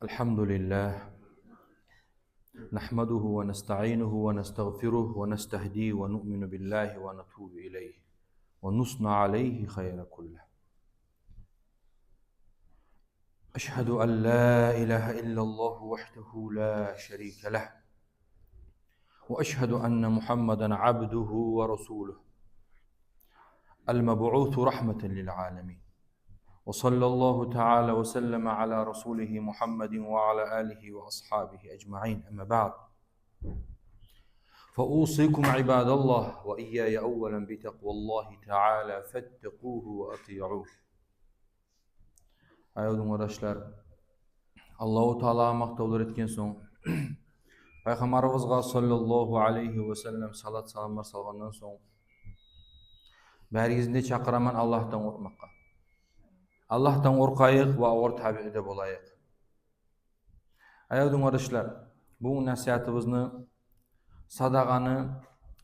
الحمد لله نحمده ونستعينه ونستغفره ونستهديه ونؤمن بالله ونتوب إليه ونصنع عليه خير كله. أشهد أن لا إله إلا الله وحده لا شريك له، وأشهد أن محمدا عبده ورسوله المبعوث رحمة للعالمين، وصلى الله تعالى وسلم على رسوله محمد وعلى آله وأصحابه أجمعين. أما بعد، فأوصيكم عباد الله وإياي أولا بتقوى الله تعالى فاتقوه وأطيعوه. Ayo'dun qardaşlar, Allahu Taala maqtovlar etken soň Peygamberimiz sallallahu aleyhi ve sellem salat salamlar salgandan soň bärigizinde çakyraman Allah'tan korkmakka. Allah'tan korkayık ve or tabiide bolayık. Ayo'dun qardaşlar, bu nasihatimizni sadaqany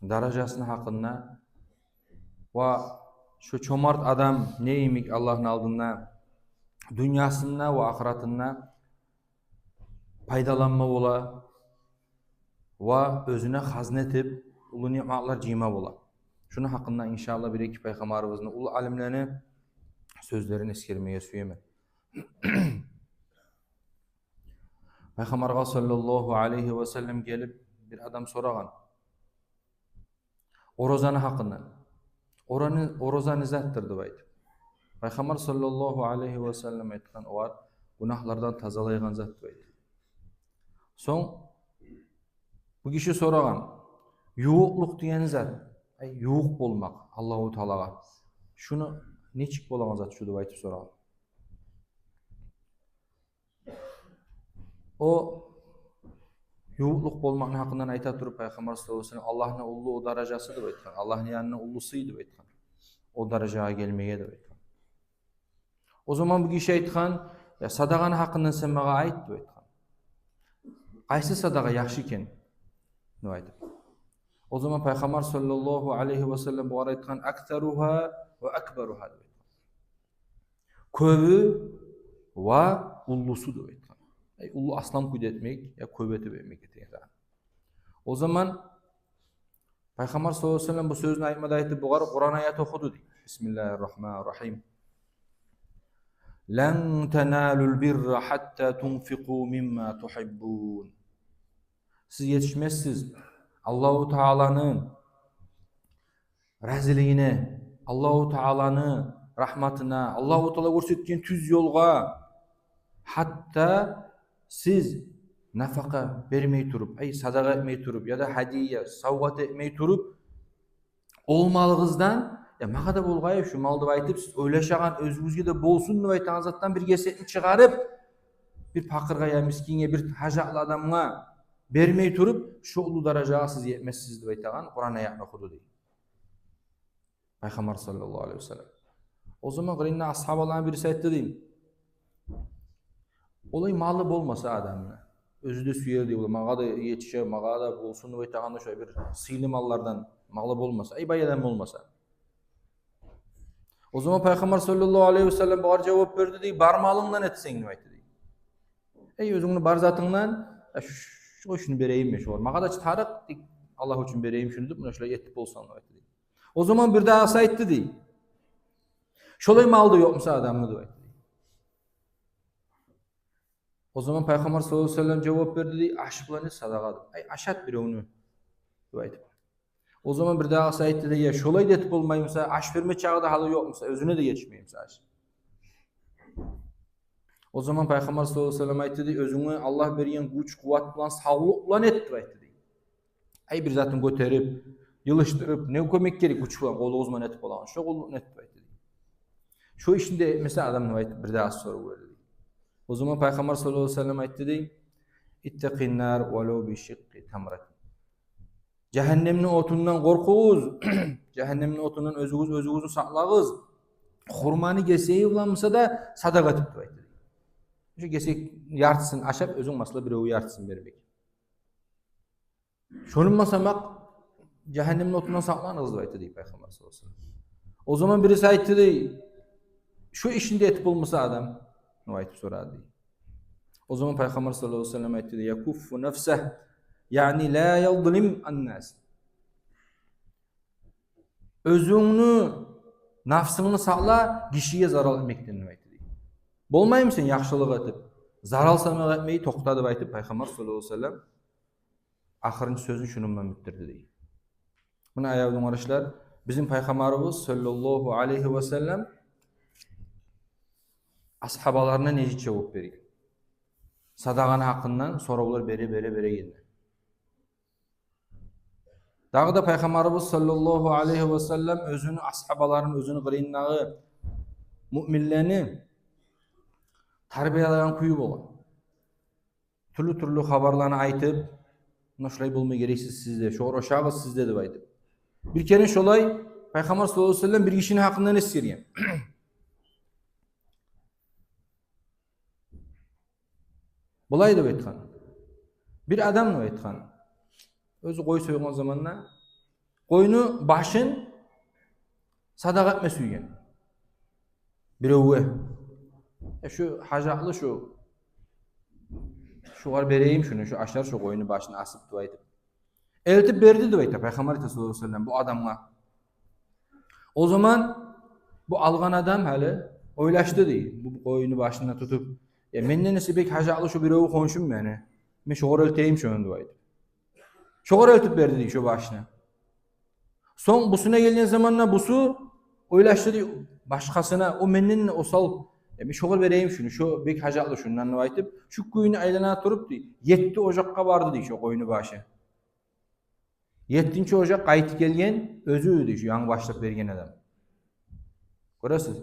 darajasyny hakynda ve şu çomart adam neyimik Allah'ın aldığında dünyasında ve ahiretinde paydalanma bola ve özüne hazne etip ulu nimetler jyma bola. Şunu hakkında inşallah bir iki peygamberimizin ulu alimlerini sözlerini eskermeye süyemen. Peygamber sallallahu aleyhi ve sellem gelip bir adam soragan orozanı hakkında. Oroza nizattır dep aytып. Peygamber sallallahu aleyhi ve sellem aytkan olar günahlardan tazalaygan zat dep aytып. Soň bu kişi soragan yuukluk diýen zat, yuuk bolmak Allahu Taalaga. Şunu neçik bolagan zat şu dep aytyp soragan. O yuukluk bolmak hakyndan ayta turup Peygamber sallallahu aleyhi ve sellem Allah'ın ulluğu darajası dep aytkan. Allah'ın yanına ullusu dep aytkan. O darajaga gelmeye dep aytkan. O zaman bu kişi aytkan, ya sadaqany hakyndan sen maga ayt dep aytkan. Qaysı sadaqa yaxşı eken dep aytyp. O zaman Peygamber sallallahu aleyhi ve sellem bu ara aytkan aktaruha ve akbaruha dep aytkan. Köbü ve ullusu dep aytkan. Ulu aslan kuydu etmek ya köbeti vermek etken. O zaman Peygamber sallallahu aleyhi ve sellem bu sözünü aytmada aytıp bu Kur'an ayeti okudu deyip. Bismillahirrahmanirrahim. Lan tenalul birra hatta tunfiqu mimma tuhibbun. Siz yetişmezsiz Allahu Taala'nın raziligine, Allahu Taala'nın rahmatına, Allahu Taala görsetken tüz yolga hatta siz nafaka vermey turup, sadaqa etmey turup ya da hadiye, savgat etmey turup olmalığızdan ya maga da bolgay şu maldy aytyp siz öýleşagan özüňizge de bolsun dep aytan zattan bir kesetni çıgaryp bir pakırga ya miskinge bir hajatly adamga bermey turup şu ulu darajaga siz yetmezsiz dep aytagan Kur'an aýatyny okudy diýip. Peygamber sallallahu aleyhi ve sellem. O zaman gyrynda ashabalardan birisi aýtdy diýip. Olay malı bolmasa adamna özü de süýer diýip, maga da yetişe, maga da bolsun dep aytaganda şöyle bir syly mallardan malı bolmasa, bay adam bolmasa. O zaman Peygamber sallallahu aleyhi ve sellem bar jogap berdi diýip, bar malyňdan etseň dep aýtdy diýip. Özüňni bar zatyňdan şunu bereyim mi şu var. Maga da taryk diýip, Allah üçin bereyim şunu diýip, muna şolay etip bolsaň dep aýtdy diýip. O zaman bir daha aýtdy diýip. Şolay maldy ýokmuşsa adamny dep aýtdy. O zaman Peygamber sallallahu aleyhi ve sellem jogap berdi diýip, aş bilen sadaqa dep. Aşat bireňni dep aýtdy. O zaman bir daha aýtdy diýip, şolay etip bolmaýmsa, aş berme çagda haly ýokmuşsa, özüne de geçmeýmse aş. O zaman Peygamber sallallahu aleyhi ve sellem aýtdy diýip, özüňe Allah berýän güç, kuwat bilen, saglyk bilen et dep aýtdy diýip. Bir zatyny göterip, ýylyşdyryp, ne kömek gerek güç bilen, goluňyz bilen etip bolan, şo goluň et dep aýtdy diýip. Şo işinde mesela adamny aýtyp bir daha sorup berdi. O zaman Peygamber sallallahu aleyhi ve sellem aýtdy diýip, ittaqin nar walau bi shiqqi tamrat. Cehennemnin otundan korkuğuz, cehennemnin otundan özüňizi saklağız. Hurmany geseği ulanmasa da sadaka etip dep aýtdy. Şu gesek yartysyn aşap özüň masla birew yartysyn bermek. Şonunmasamak cehennemnin otundan saklanyňyz dep aýtdy Peygamber sallallahu aleyhi ve sellem. O zaman birisi aýtdy diýip, şu işinde etip bolmasa adam ne aýtyp sorady. O zaman Peygamber sallallahu aleyhi ve sellem aytdı: "Yakuffu nefseh." Yani la yadlim an-nas. Özüňni, nafsyňy sakla, kişiye zarar etmekden aytdy. Bolmaýmy sen ýagşylyk etip, zaral salmak etmeyi tokta dep aytyp Peygamber sallallahu aleyhi ve sellem ahyrynky sözü şunu bilen bitirdi diýdi. Buna aýagyň garaşlar, bizim Peygamberimiz sallallahu aleyhi ve sellem ashabalaryna neçe jogap berýär. Sadagany hakyndan soraglar bere geldi. Dağı da Peygamberimiz sallallahu aleyhi ve sellem özünü ashabalaryny özünü gyryndagy müminlerini tarbiyalayan kuyu bolan. Türlü habarlarını aytıp, "Noşlay bolmay gereksiz sizde, şoğur oşağız sizde" dep aytyp. Bir kere şolay Peygamber sallallahu aleyhi ve sellem bir kişinin hakyndan esirgen. Bulay dep aytgan. Bir adam dep aytgan. Özü goý soýgan zamanna goýunu başyn sadaka etme süýgen. Birewe. Şu hajatly şugar bereyim şunu, şu aşar şu goýunu başyny asyp dep aytyp. Eltip berdi dep aytyp Peygamber sallallahu aleyhi ve sellem bu adamga. O zaman bu algan adam hali oýlaşdy diýdi. Bu goýunu başyna tutup, "Ya menden ese bek hajatly şu birewe konşum meni. Men şoğar elteyim şonu" dep aytyp. Şoğar eltip berdi diýdi şu başyna. Soň busuna gelgen zamanna busu oýlaşdy diýdi başgasyna, "O menden osal, men şoğar bereyim şunu, şu bek hajatly şundan" dep aytyp, şu goýuny aýlana turup diýdi. 7 ojakka bardy diýdi şu goýuny başy. 7-nji ojak gaýtyp gelgen özü diýdi şu ýaňy başlap bergen adam. Göresiz?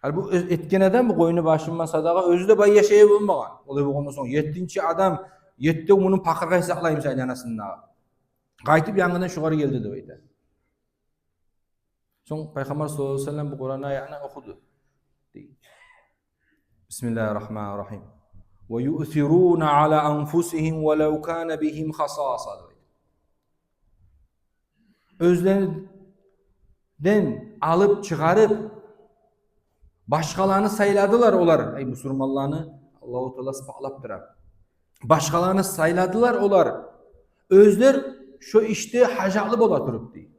Hal bu etken adam bu goýuny başyndan sadaka özü de bay ýaşaýa bolmagan. Olay bolgandan soň 7-nji adam 7 muny pakyrga hesaplaýmys aýlanasynda. Gaýtyp ýaňyna şugar geldi dep aýtdy. Soň Peygamber sallallahu aleyhi ve sellem bu Kur'an aýatyny okudy. Bismillahirrahmanirrahim. Ve yu'thiruna ala anfusihim velau kana bihim khasasa. Özlerinden alıp çıgarıp başkalarını sayladılar olar. Ey musulmanlarını Allahu Teala spaklap durar. Başkalarını sayladılar olar. Özler şu işte hajatlı bola turup diýdi.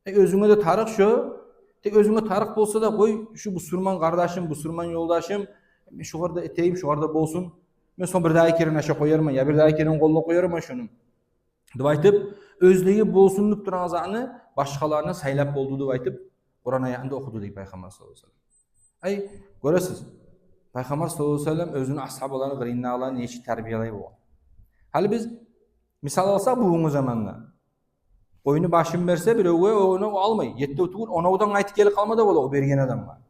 Özüňe de tarık şu. Tek özüňe tarık bolsa da koy şu musulman kardeşim, musulman yoldaşım, men şugarda eteyim, şugarda bolsun. Men son bir daha kerin aşa koyarman ya bir daha kerin golla koyarman şunu. Dep aytyp, özlegi bolsunlup duran zany başkalarına saylap boldu dep aytyp, Kur'an ayatında okudu diýip Peygamber sallallahu aleyhi ve sellem. Ay, göresiz. Peygamber sallallahu aleyhi ve sellem özünün ashabalaryny gyryndagylaryny neçe tarbiyalay bolgan. Hali biz misal alsak bugunky zamanda goýuny başyn berse birewe onu almay, 7 otur, onawdan gaýtyp gelip kalmada bola o bergen adamga.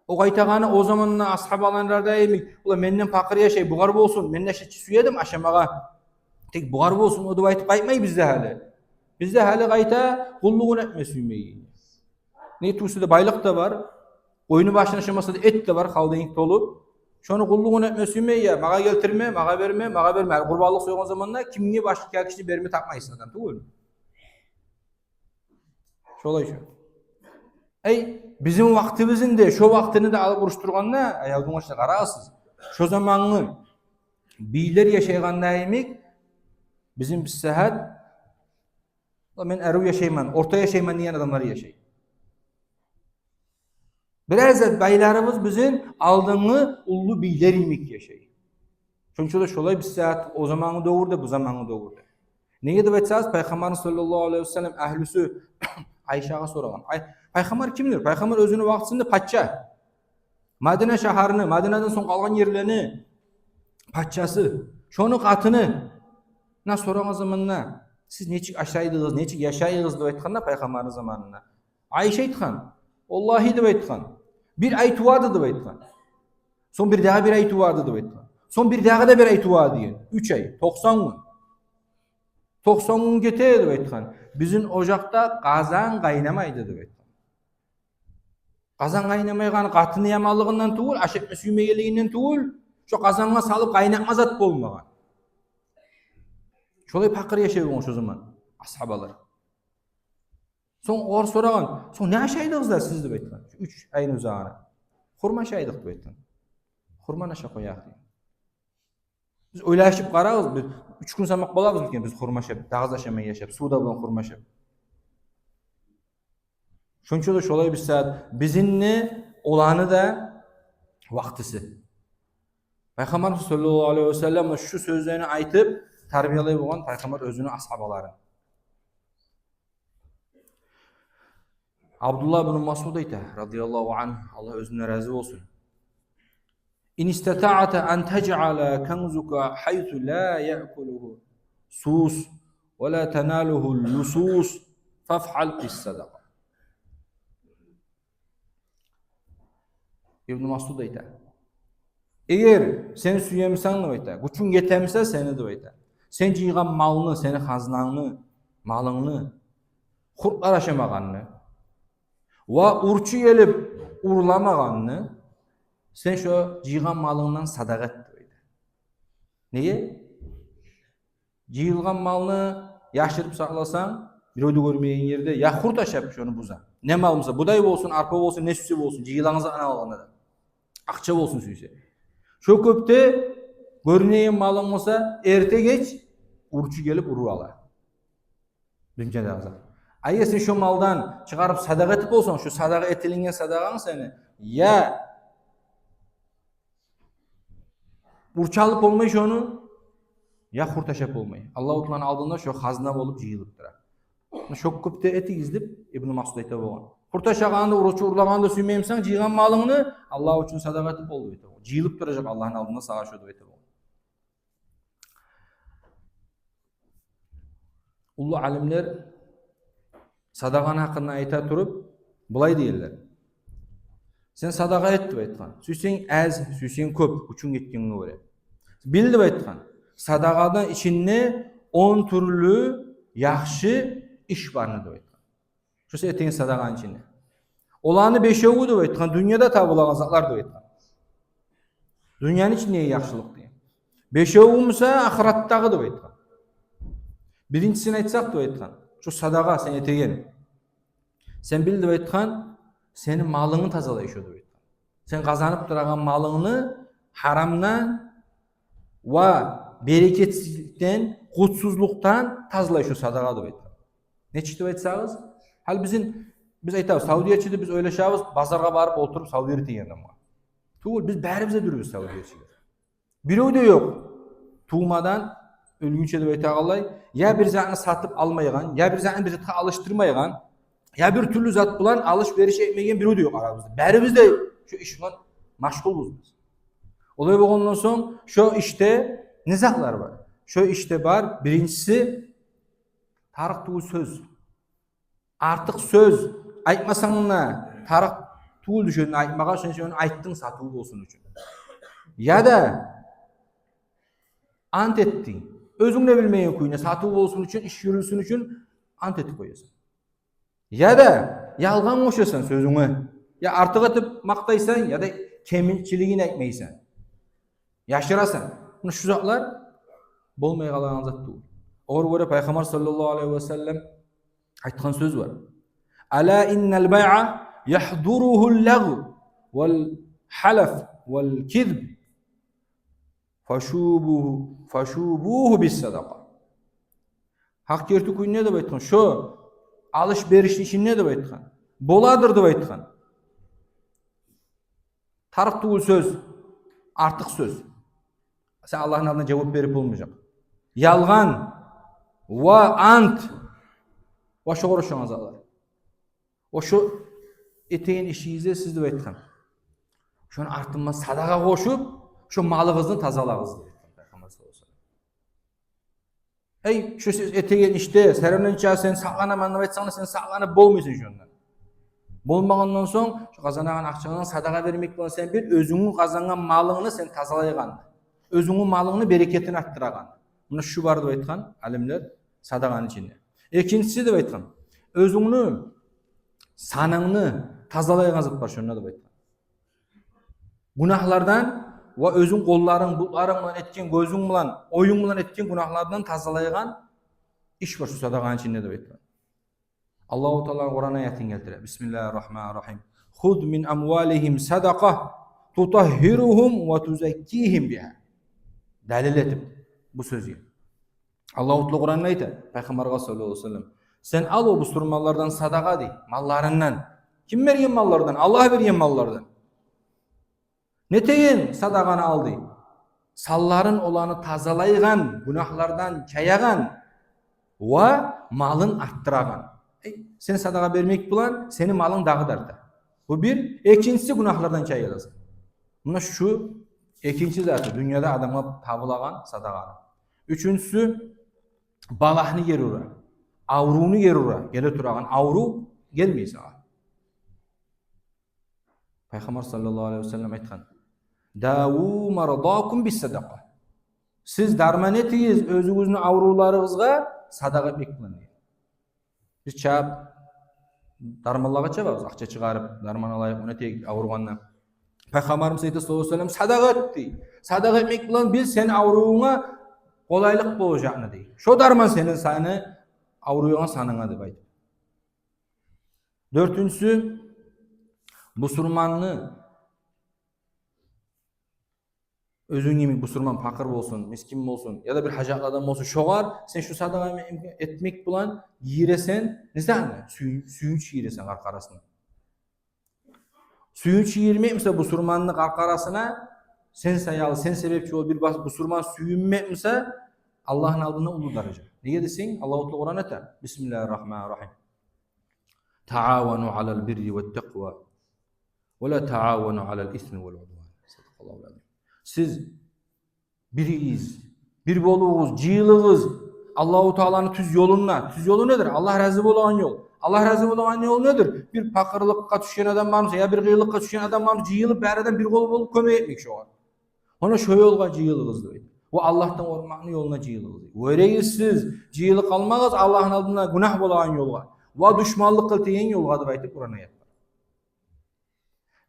O gaýtagany o zamanna ashabalarynda emi, "Ula menden pakyr ýaşaý, bugar bolsun, men näşetçi süýedim aşamaga." Tek bugar bolsun o dep aýtyp gaýtmay bizde hali. Bizde hali gaýta gullugyny etme süýmeýi. Ne tuğsuda baylyk da var. Goýuny başyna aşamasa da et de var, haldyň tolup. Şonu gullugyny etme süýmeýi ya, maga geltirme, maga berme, maga berme. Gurbanlyk soýgan zamanda kimge başka kişi berme tapmaýsın adam, tugul. Şolay şu. Ey, bizim wagtymyzyň de, şo wagtyny da alyp uruşturganda, aýaldyň başyna garasyz. Şo zamanyň biýler ýaşaganda emik bizim sahat men eruw ýaşaýman, orta ýaşaýman diýen adamlar ýaşaýar. Birazat baylarımız bizim aldyňky ullu biýler imik ýaşaýar. Şonço da şolay biz saat o zamangy döwürde, bu zamangy döwürde. Nege dep aýtsaňyz Peygamber sallallahu aleyhi ve sellem ählüsü Aýşaga soragan. Peygamber kimdir? Peygamber özüni wagtynda patça. Madina şaharyny, Madinadan soň kalgan ýerlerini patçasy, şonu gatyny na soragan zamanda siz neçik aşaýdyňyz, neçik ýaşaýyňyz dep aýtkanda Peygamber zamanynda. Aýşa aýtgan, "Wallahi" dep aýtgan. Bir ay tuwady dep aýtgan. Soň bir daha bir ay tuwady dep aýtgan. Soň bir daha da bir ay tuwady diýen. 3 ay, 90 gün. 90 gün gete dep aýtgan. Bizim ojakda gazan gaýnamaýdy dep aýtgan. Gazan gaýnamaýgan gatyny ýamanlygyndan tugul, aşetme süýmegeliginden tugul, şo gazanga salyp gaýnatma zat bolmagan. Şolay pakyr ýaşaýan şo zaman ashabalar. Soň or soragan, "Soň näme şaýdyňyzlar siz?" dep aýtgan. 3 aýyň uzagına. "Hurma şaýdyk" dep aýtgan. Hurma aşa koyak diýen. Biz oylaşyp garaýbız, biz 3 gün samak bolabız eken biz hurma şep, dağız aşamay ýaşap, suda bilen hurma şep. Şonço da şolay bir saat bizinni olany da wagtysy. Peygamber sallallahu aleyhi ve sellem şu sözlerini aytıp tarbiyalay bolgan Peygamber özünü ashabalary. Abdullah ibn Mas'ud aytdy radıyallahu anh, Allah özüne razı olsun. İn istata'ta an taj'ala kanzuka haythu la ya'kuluhu sus ve la tanaluhu lusus faf'al bis sadaqa. İbn Mas'ud aytdy. Eger sen süýemseň diýdi, güçün yetemse seni diýdi. Sen jyýgan malyny, seni haznanyny, malyňny kurtlar aşamaganyny wa urçu gelip urlamaganyny sen şo jyýgan malyňdan sadaqa et diýdi. Niye? Jyýylgan malyny ýaşyryp saklasaň, biröwdi görmeýän ýerde ya kurt aşap şonu buza. Ne malymsa, buday bolsun, arpa bolsun, ne süse bolsun, jyýylaňyzy ana alganda. Akça bolsun süýse. Şo köpde görneýän malyň bolsa, erte geç urçu gelip urup alar. Dünýäde azat. Aýer sen şo maldan çygaryp sadaqa etip bolsaň, şo sadaqa etilingen sadagaň seni ya urçu alyp bolmaý şonu, ya kurt aşap bolmaý. Allah Teala'nın aldığında şo hazna bolup jyýylyp durar. Şo köpde eti gizlip İbn Mas'ud aýta bolgan. Kurt aşaganda, urçu urlaganda süýmeýemseň, jyýgan malyňny Allah üçin sadaqa etip boldy diýdi. Jyýylyp durajak Allah'ın aldığında sağa şo diýdi. Ullu alimler sadaqany hakynda aýta turup bulay diýerler. Sen sadaqa et diýip aýtgan. Süýseň az, süýseň köp, üçin getdiňe göre. Bil diýip aýtgan. Sadaqadan içinde 10 türlü yaxşı iş barny diýip aýtgan. Şusu etiň sadaqanyň içinde. Olany 5-öwü diýip aýtgan, dünýäde tabylagan zatlar diýip aýtgan. Dünýäniň içinde yaxşylyk diýen. 5-öwü ise ahiratdagy diýip aýtgan. Birinçisini aýtsak diýip aýtgan. Şu sadaqa sen etegen. Sen bil diýip aýtgan, senin malyňy tazalaýşy diýip aýtgan. Sen gazanyp duragan malyňy haramdan wa bereketsizlikden, gutsuzlukdan tazalaýşy şu sadaqa diýip aýtgan. Neçe diýip aýtsaňyz, hal biz aýtabız, Saudiýaçyda biz öýleşabız, bazarga baryp oturup Saudiýa diýenden. Tuğul biz bärimize durýarys Saudiýaçylar. Biröwde ýok. Tuğmadan ölgünçe diýip aýtagalay, ya bir zatny satyp almaýan, ya bir zatny bir zatga alıştyrmaýan, ya bir türlü zat bilen alış-beriş etmegen biröwde ýok arabızda. Bärimiz de şu iş bilen maşgulbuz biz. Olay bolgandan soň şu işte nizaklar var. Şu işte bar, birincisi tarık tuğul söz. Artık söz aýtmasaňna tarık tuğul düşeni aýtmaga şonu aýtdyň satyp bolsun üçin. Ya da ant etdiň. Özüňde bilmeýän köýüne satyp bolsun üçin, iş ýürülsün üçin ant etip goýasan. Ya da yalgan goşasan sözüňe. Ya artyk etip maktaýsan ya da keminçiligini aýtmaýsan. Ýaşyrasan. Bunu şu zatlar bolmaý galagan zat tuğul. Oňa göre Peygamber sallallahu aleyhi ve sellem aýtgan söz var. Ala innal bay'a yahduruhu'l lagw wal halaf wal kizb faşubuhu bis sadaqa. Hak gerti köýüne diýip aýtgan. Şo alış-beriş işin ne diýip aýtgan? Boladyr diýip aýtgan. Tarık tuğul söz, artık söz. Sen Allah'ın adına cevap berip bolmayacak. Yalgan wa ant wa şoğru şoňazalar. O şu eteğin işiňizde siz diýip aýtgan. Şonu artynma sadaqa goşup, şu malyňyzdy tazalagyz diýip Peygamber sallallahu aleyhi ve sellem. Hey, şu siz eteğin işte, seremden sen saqlanaman diýip aýtsaň, sen saqlanıp bolmaýsyn şondan. Bolmagandan soň şu gazanagan akçaňdan sadaqa bermek bilen sen bir özüňi gazangan malyňy sen tazalaýan. Özüňi malyňy bereketini artdyragan. Muna şu bar diýip aýtgan alimler sadaqanyň içinde. Ekinçisi diýip aýtgan. Özüňni sanaňny tazalaýan zat bar şonda diýip aýtgan. Günahlardan wa özüň gollaryň, butlaryň bilen etken, gözüň bilen, oýuň bilen etken günahlardan tazalaýan iş bar şu sadaqanyň içinde diýip aýtgan. Allahu Teala Kur'an ayetini keltirir. Bismillahirrahmanirrahim. Hud min amwalihim sadaqa tutahhiruhum ve tuzakkihim biha. Dalil etip bu sözü. Allah Kur'an'da aytadi, Peygamberga sallallahu aleyhi ve sellem. Sen al o Müslümanlardan sadaka dey, mallarından. Kim bergen mallardan? Allah bergen mallardan. Neteyin sadakаны al dey. Salların olanı tazalaygan, günahlardan çayagan ve malın arttıragan. Sen sadaka vermek bulan, senin malın dağı dartar. Bu bir. İkincisi günahlardan çayılasın. Buna şu ikinci zatı dünyada adama tabılagan sadakanı. Üçüncüsü balahını yer ura. Avruunu yer ura. Gele turagan avru gelmeyiz ağa. Peygamber sallallahu aleyhi ve sellem aytkan. Davu maradakum bis sadaka. Siz darman etiyiz özünüzün avrularınızga sadaka etmek bilen. Biz çap darmanlaga çababız, akça çıkarıp darman alayıp onu tek avrugandan. Peygamberimiz sallallahu aleyhi ve sellem sadaka etti. Sadaka etmek bilen biz sen avruğuna kolaylık bolacağını deyip. Şu darman senin sani avruğuna sanına dep aytып. Dörtüncüsü busurmanlı özün gibi busurman fakir bolsun, miskin bolsun ya da bir hacatlı adam bolsun şoğar sen şu sadaka etmek bulan yiresen nizane? Suyunç yiresen arkarasına. Suyunç yirmek mesela busurmanlık arkarasına sen sayalı, sen sebepçi ol bir busurman suyunmek mesela Allah'ın aldığına ulu derece. Niye desin? Allah-u Teala Kur'an eter. Bismillahirrahmanirrahim. Taavanu alel birri ve teqva ve la taavanu alel ismi vel udvan. Sadakallahu aleyhi. Siz biriyiz, bir boluğuz, cihilığız. Allah-u Teala'nın tüz yoluna. Tüz yolu nedir? Allah razı bolan yol. Allah razı bolan yol nedir? Bir pakırlıkka düşen adam varsa ya bir kıyılıkka düşen adam varsa cihilip bäreden bir kolu bolup kömek etmek şoğar. Ona şu yolga cihilığız deydi. O Allah'tan ormanlı yoluna cihilığız deydi. Öreyiz siz, cihilik almağız Allah'ın aldığına günah bolan yolga. Va düşmanlık kıltıyen yolga deyip aytıp Kur'an'a yapar.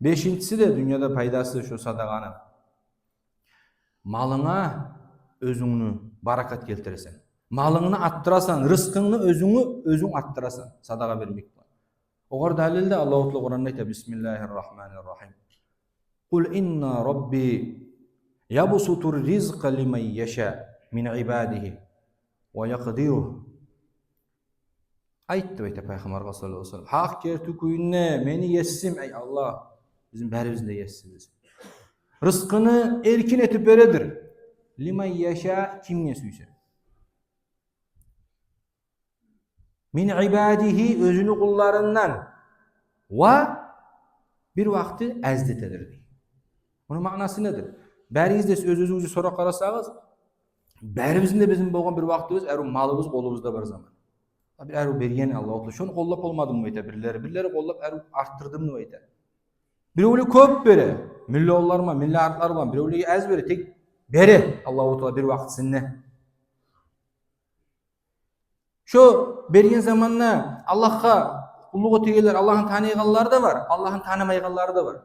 Beşincisi de dünyada paydası şu sadakanın. Malına özünü barakat keltiresen. Malını attırasan, rızkını özün attırasan. Sadaka vermek var. Oğar dalilde Allah-u Teala Kur'an'da aytıyor. Bismillahirrahmanirrahim. Kul inna rabbi yabsutur rizqa limen yasha min ibadihi ve yaqdiruh. Aytdı aytıyor Peygamber sallallahu aleyhi ve sellem. Hak kertüküyüne meni yessim ey Allah. Bizim bärimizde yessiz. Rızkını erkin etip veredir. Liman yaşa kimne süyse. Min ibadihi özünü kullarından ve bir vakti əzdetedir. Bunun manası nedir? Bäringizde özünüzü sorak qarasağız, bärimizin de bizim bolgan bir vaktimiz, eru malımız kolumuzda bir zaman. Bir eru bergen Allah Teala. Şonu kollap olmadım mı ayta birleri kollap eru arttırdım mı ayta. Birovli köp bere, milyonlarma, milyarlarma, birovli az bere, tek bere Allah-u Teala bir vaktisinde. Şu bergen zamanla Allah'a kulluğu tegeler, Allah'ın tanıyanları da var, Allah'ın tanımayanları da var.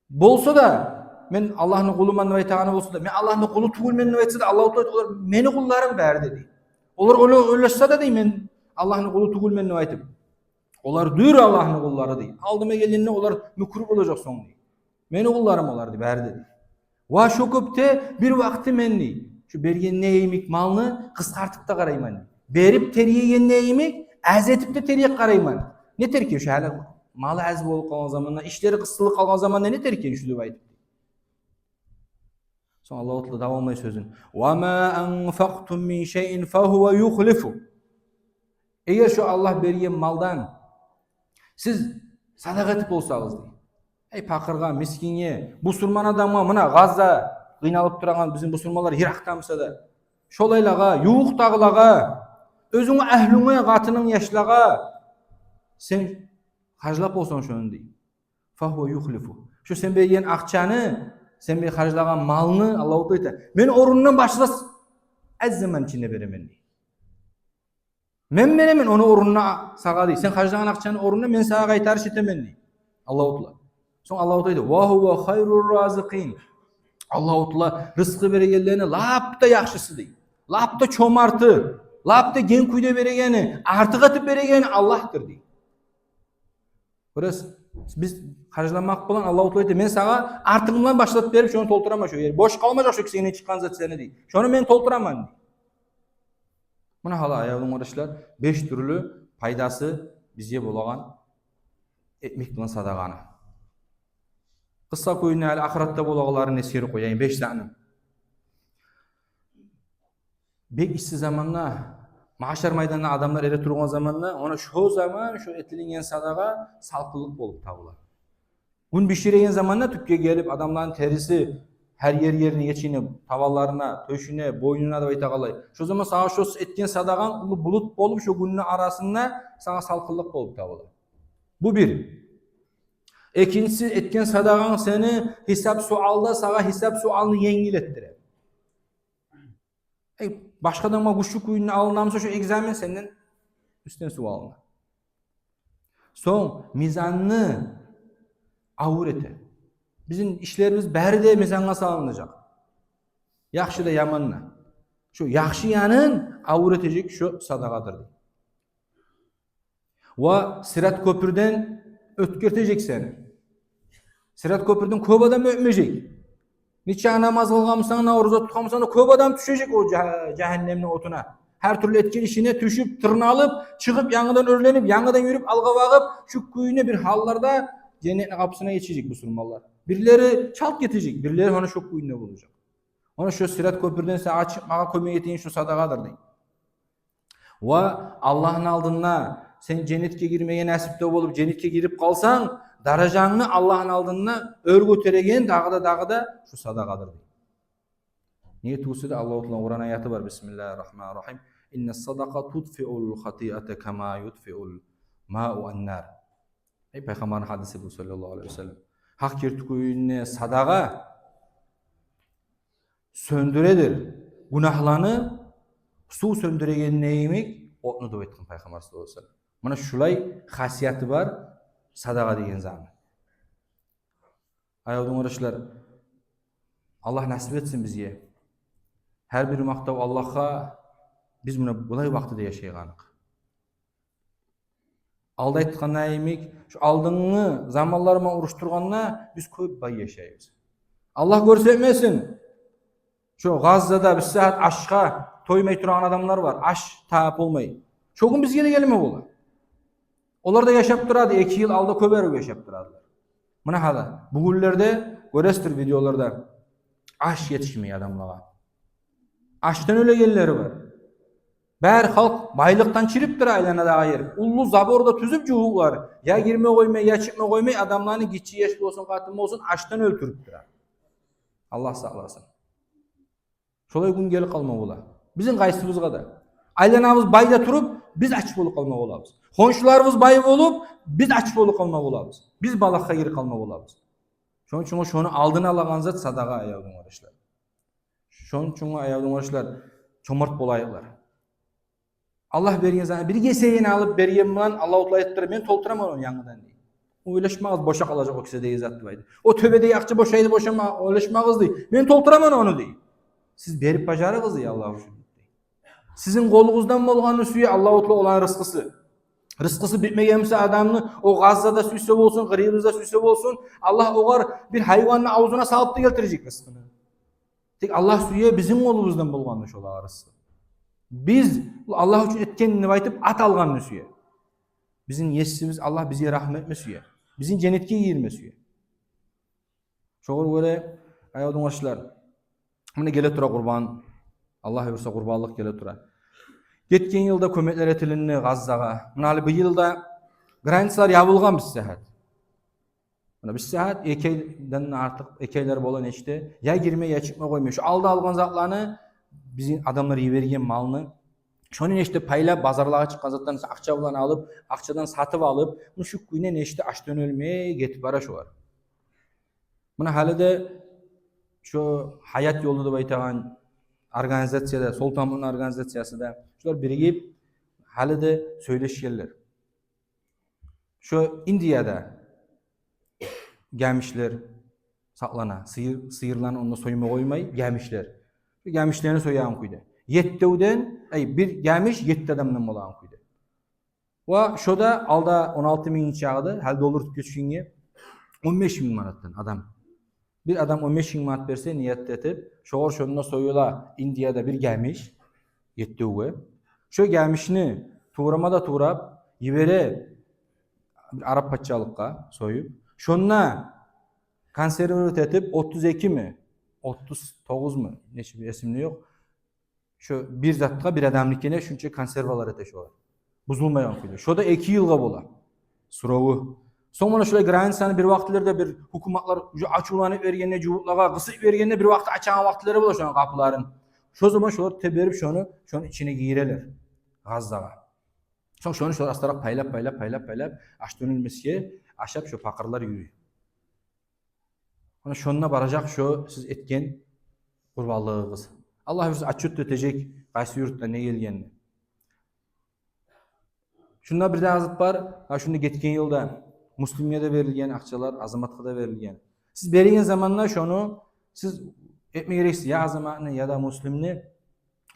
Bolsa da men Allah'ın kuluman növetağını bolsa da men Allah'ın kulu tuğul men növetse de Allah-u Teala meni kullarım bär dedi. Olar öylese de değil men Allah'ın kulu tuğul men növetim. Olar dür Allah'ın kulları değil. Aldıma gelinne olar mükruh olacak son değil. Meni kullarım olar dedi, bär dedi. Va şu köpte bir vakti menni. Şu bergen neyimik malını kıskartıp da qarayman. Berip teriye neyimik, azetip de teriye qarayman. Ne terki şu hala malı az bolup kalan zamanla, işleri kısılık kalan zamanla ne terki şu deyip. Son Allah-u Teala davamlı sözün. Wa ma anfaqtum min şey'in fahuve yukhlifu. Eğer şu Allah bergen maldan siz sadaka etip bolsağız deyip. Ey pakırga, miskinye, busurman adamga mına Gazza kıynalıp durağan bizim busurmalar Irak'tamsa da şolaylaga, yuğuqtağılaga, özüňe ähliňe, gatının yaşlaga sen harjlap bolsaň şonu deyip. Fahuve yukhlifu. Şu sen bergen akçany, sen bir harjlagan malını Allah-u Teala aytadi. Men orundan başlas az zaman içinde beremen deyip. Men beremen onu orununa sağa deyip. Sen harjlagan akçany orununa men sağa qaytarış etemen deyip. Allah-u Teala. Son Allah-u Teala wa huve hayrur raziqin. Allah-u Teala rızkı beregenlerine lapta yaxşısı deyip. Lapta çomartı, lapta gen kuyda beregeni, artık atıp beregeni Allah'tır deyip. Burası biz harclamak bilan Allah Teala aytdi, men sağa artığımdan başlatıp berip şonu tolturaman şu yer. Boş kalmayacak şu kisene çıkan zat seni deydi. Şonu men tolturaman deydi. Muna hala ayağım kardeşler 5 türlü paydası bizge bolagan etmek bilan sadagany. Kısa koyun hali ahiratda bolagalaryny eseri koyayım 5 tane. Bek işsiz zamanla mahşer maydanına adamlar ere turgan zamanla ona şu zaman şu etilingen sadaga salkılık bolup tabular. Gün pişiregen zamanla tüpke gelip adamların terisi her yerini geçinip tavallarına, töşüne, boynuna da ayta kalay. Şu zaman sağa şu etken sadagan ulu bulut bolup şu günün arasında sana salkılık bolup tabular. Bu bir. İkincisi etken sadagan seni hesap sualda sağa hesap sualını yengillettirir. Başkadan ma kuşluk oyununa alınamsa şu egzamin senden üstten sualına. Son mizanını avur ete. Bizim işlerimiz bäri de mizanga salınacak. Yaxşı da yamanla. Şu yaxşı yanın avur etecek şu sadagadır. Wa Sirat köprüden ötkürtecek seni. Sirat köprüden köp adam ötmeyecek. Niçe namaz kılgamsan, oruç tutgamsan köp adam düşecek o cehennemin otuna. Her türlü etkin işine düşüp, tırnalıp, çıkıp yanıdan örlenip, yanıdan yürüp, alga bağıp, şu kuyuna bir hallarda cennetin kapısına geçecek Müslümanlar. Birileri çalt getirecek, birileri ona şu kuyuna bulacak. Ona şu Sirat köprüden size açıp, mağa kömeye ettiğin şu sadakadır deyin. Ve Allah'ın aldığına sen cennetke girmeye nasipte olup, cennetke girip kalsan, darajanını Allah'ın aldığına örgü teregen dağda şu sadakadır deyin. Niye tuğsida Allah-u Teala Kur'an ayatı var. Bismillahirrahmanirrahim. İnne sadaka tudfi'ul hati'ate kama yudfi'ul ma'u an-nar. Peygamber'in hadisi bu sallallahu aleyhi ve sellem. Hak yertukuyune sadaka söndüredir. Günahlarını su söndüregen neymek otunu da etkin Peygamber sallallahu aleyhi ve sellem. Mana şulay hasiyeti var sadaka degen zaman. Ayağım arkadaşlar Allah nasip etsin bizge. Her bir maqtav Allah'a biz buna bulay vaqtida yaşayganıq. Alda aytqan neymek, şu aldığını zamanlarıma uruşturganna biz köp bay yaşayız. Allah görsetmesin. Şu Gazze'da bir saat aşka toymay turgan adamlar var. Aş taap olmay. Çoğun bizge de gelme bola. Onlar da yaşap turadi. 2 yıl alda köp yaşap turadılar. Mına hala bu günlerde görestir videolarda aş yetişmeyi adamlara. Açtan öyle gelleri var. Bär halk baylıktan çiriptir aylana ayır. Ullu zaborda tüzüp juğular. Ya girme koymay, ya çıkma koymay adamlarını gitçi yaşlı olsun, katılma olsun açtan öldürüptür. Allah sağlasın. Şolay gün gelip kalma ola. Bizim gaysımızga da. Aylanamız bayda turup biz aç bolup kalma olabız. Konşularımız bay olup biz aç bolup kalma olabız. Biz balakka girip kalma olabız. Şonun için şonu aldığını alagan zat sadaka ayağım arkadaşlar. Şonun için ayağım arkadaşlar çomart bolayıklar. Allah bergen zaman bir geseyini alıp bergen bilan Allah-u Teala ettir men tolturamam onu yanıdan deydi. Oylaşmaz boşa kalacak o kişi deyi zat deydi. O töbede yakçı boşaydı boşama oylaşmaz deydi. Men tolturamam onu deydi. Siz berip bajarıgız deydi Allah üçün. Sizin kolunuzdan bolganı suyu Allah-u Teala olan rızkısı. Rızkısı bitmegense adamını o Gazze'da süyse olsun, Gıribiz'de süyse olsun Allah oğar bir hayvanını ağzına salıp da getirecek rızkını. Tek Allah suyu bizim kolumuzdan bolganı şola rızkı. Biz Allah üçün etkenini aytıp at algan suyu. Bizim yesimiz Allah bize rahmet etmesiye. Bizim cennetke girmesiye. Şoğur göre ayağım arkadaşlar. Mına gele tura kurban. Allah yursa kurbanlık gele tura. Geçen yılda kömekler etilini Gazzaga. Mına bu yılda granisalar yabılgan bir saat. Mına bir saat 2 aydan artık 2 aylar bolan işte ya girme ya çıkma koymuyor. Şu alda algan zatlarını bizim adamlar yibergen malını şonu işte paylap bazarlarga çıkan zatlarını akça bilan alıp, akçadan satıp alıp, şu güne işte açtan ölmeye getip bara şu var. Mına halide şu hayat yolu dep aytagan organizatsiyada, Sultanbunun organizatsiyasida şular birigip halide söyleşkenler. Şu Indiyada gelmişler saklana, sıyırlarını onda soyma koymay gelmişler. Gelmişlerini soyan kuydu. 7'den bir gelmiş 7 adamdan bolan kuydu. Va şoda alda 16 bin çağıdı, halde olur geçkinge 15 bin manattan adam. Bir adam 15 bin manat berse niyet etip, şoğur şonuna soyula Indiyada bir gelmiş, yetti uwe. Şo gelmişini tuğramada tuğrap, yibere bir Arap paçalıkka soyup, şonuna konserve etip 32 mi, 39 mu, neçe bir esimli yok. Şu bir zatka bir adamlikine şunca konservalar eteş olar. Buzulmayan kuydu. Şoda 2 yılga bola. Suravu. Sonra şöyle granisanı bir vaktlerde bir hukumatlar açılanıp vergende, cuvutlaga kısıp vergende bir vakti açan vaktileri bola şonun kapıların. Şu zaman şolar teberip şonu içine giyireler. Gazdaga. Sonra şonu şolar astarak paylap aç dönülmesiye aşap şu pakırlar yürüyor. Ona şonuna baracak şu siz etken kurbanlığınız. Allah bizi açıp ötecek qaysı yurtda ne gelgenini. Şunda bir de azıt var. Ha şunda geçen yılda Müslümiye de verilgen akçalar, azamatga da verilgen. Siz bergen zamanla şonu siz etme gereksiz ya azamatını ya da Müslümni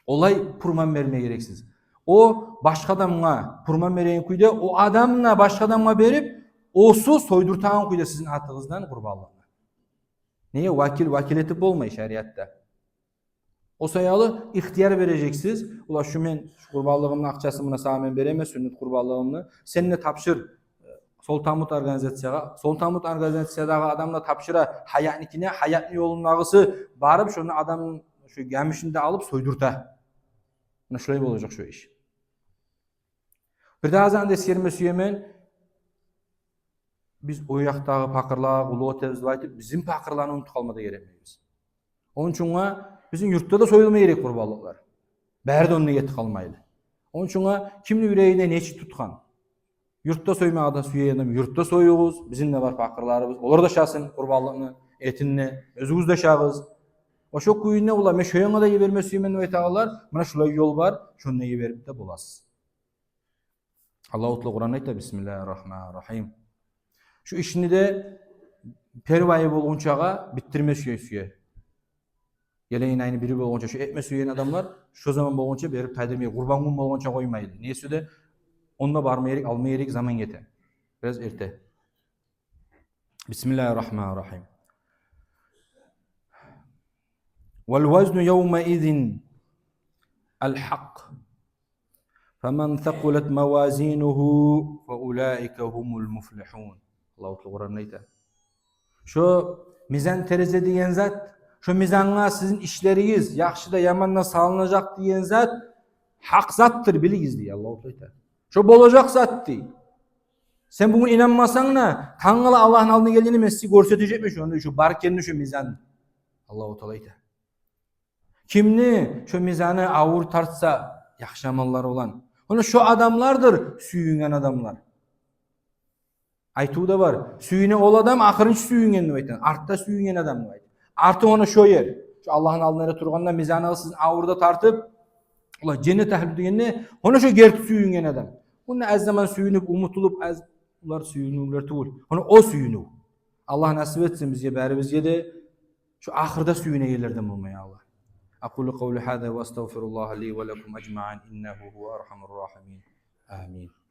olay purman vermeye gereksiz. O başka adamga purman veren kuyda o adamla başka adamga berip osu soydurtan kuyda sizin atınızdan kurbanlığına. Neye vakil etip olmay şeriatta. O sayalı ihtiyar vereceksiniz. Ula şu men kurbanlığımın akçasını buna sağ men beremez, sünnet kurbanlığımını. Seninle tapşır Soltamut organizatsiyaga. Soltamut organizatsiyadağı adamla tapşıra hayatnikine, hayatni yolundagısı barıp şunu adamın şu gelmişinde alıp soydurta. Buna şulay olacak şu iş. Bir daha zan deskerme süyemen biz o yaktağı pakırlığa, ulu otevizli aytıp bizim pakırlarını unutup kalmada geremeyiz. Onun için bizim yurtta da soyulmaya gerek kurbanlıklar. Bäri de onunla yeti kalmaydı. Onun için kimli yüreğine neçi tutkan. Yurtta soymaya da süyeyenim, yurtta soyuğuz, bizim de var pakırlarımız. Olur da şahsın kurbanlığını, etinini, özümüz de şahız. O şok kuyunne ola, men şoyana da yiverme süyemen ve tağlar, bana şulay yol var, şonuna yiverip de bulasız. Allah-u Teala Kur'an'da ayta, Bismillahirrahmanirrahim. Şu işini de pervayı bolğunçaga bittirme süye. Geleyin aynı biri bolğunça şu etme süyen adamlar şu zaman bolğunça berip taydirmeye kurban gün bolğunça koymaydı. Neyse de onunla barmayarak almayarak zaman yete. Biraz erte. Bismillahirrahmanirrahim. Vel veznu yevme izin el hak. Femen thekulet mevazinuhu fe ulaike humul muflihun. Allah-u Teala Kur'an'da ayta. Şu mizan tereze diyen zat, şu mizanğa sizin işleriniz yaxşı da yamanla salınacak diyen zat hak zattır biligiz diye Allah-u Teala. Şu bolacak zat diye. Sen bugün inanmasan da Tanrı Allah'ın aldığına geldiğini mesleği görsetecekmiş onu şu barkenini şu mizan. Allah-u Teala ayta. Kimni şu mizanı ağır tartsa yaxşı amallar olan. Onu şu adamlardır süyünen adamlar. Aytuğu da var. Süyüne ol adam ahırınç süyünen aytan. Artta süyünen adam aytan. Artı onu şu yer. Şu Allah'ın aldığına turganla mizanı sizin ağırda tartıp ulan cennet ehli degende onu şu gerti süyünen adam. Bunu az zaman süyünüp umutulup az ular süyünürler tuğul. Onu o süyünü. Allah nasip etsin bizge bari bizge de şu ahırda süyüne yerlerden olmaya Allah. Aqulu qawli hada ve estağfirullah li ve lekum ecma'in innehu huve erhamur rahimin. Amin.